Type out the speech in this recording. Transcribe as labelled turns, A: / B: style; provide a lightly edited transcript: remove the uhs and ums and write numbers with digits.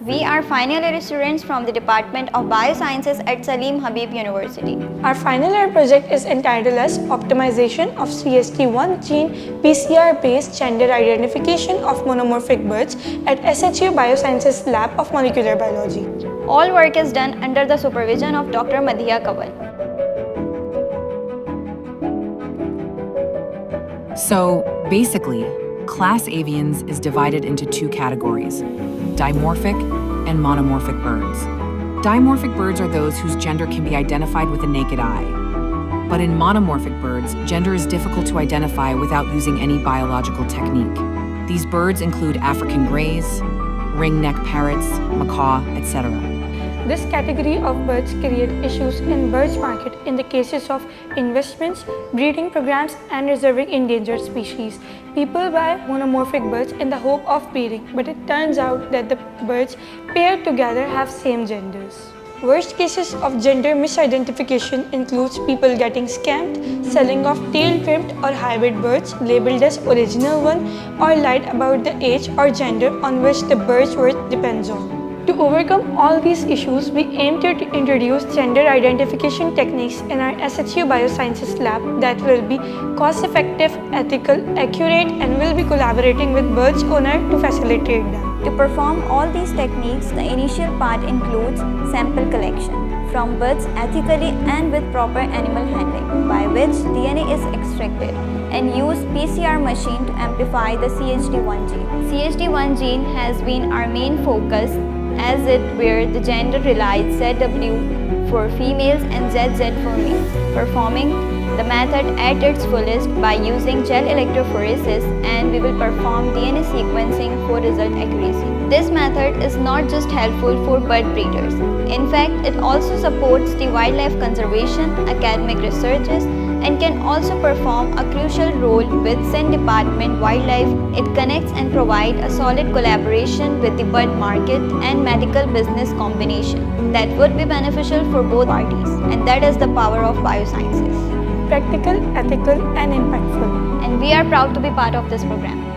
A: We are final year students from the Department of Biosciences at Salim Habib University.
B: Our final year project is entitled as Optimization of CST1 gene PCR-based gender identification of monomorphic birds at SHU Biosciences Lab of Molecular Biology.
A: All work is done under the supervision of Dr. Madhiya Kawal.
C: So basically, class avians is divided into two categories: dimorphic and monomorphic birds. Dimorphic birds are those whose gender can be identified with the naked eye. But in monomorphic birds, gender is difficult to identify without using any biological technique. These birds include African greys, ring-neck parrots, macaw, etc.
B: This category of birds create issues in birds market in the cases of investments, breeding programs and reserving endangered species. People buy monomorphic birds in the hope of breeding, but it turns out that the birds paired together have same genders. Worst cases of gender misidentification includes people getting scammed, selling off tail-trimmed or hybrid birds labeled as original one, or lied about the age or gender on which the bird's worth depends on. To overcome all these issues, we aim to introduce gender identification techniques in our SHU Biosciences lab that will be cost-effective, ethical, accurate, and will be collaborating with birds owner to facilitate them.
A: To perform all these techniques, the initial part includes sample collection from birds ethically and with proper animal handling, by which DNA is extracted, and use PCR machine to amplify the CHD1 gene. CHD1 gene has been our main focus, as it where the gender relies ZW for females and ZZ for males, performing the method at its fullest by using gel electrophoresis, and we will perform DNA sequencing for result accuracy. This method is not just helpful for bird breeders. In fact, it also supports the wildlife conservation, academic researches, and can also perform a crucial role with SEN Department Wildlife. It connects and provides a solid collaboration with the bird market and medical business combination that would be beneficial for both parties, and that is the power of biosciences.
B: Practical, ethical, and impactful.
A: And we are proud to be part of this program.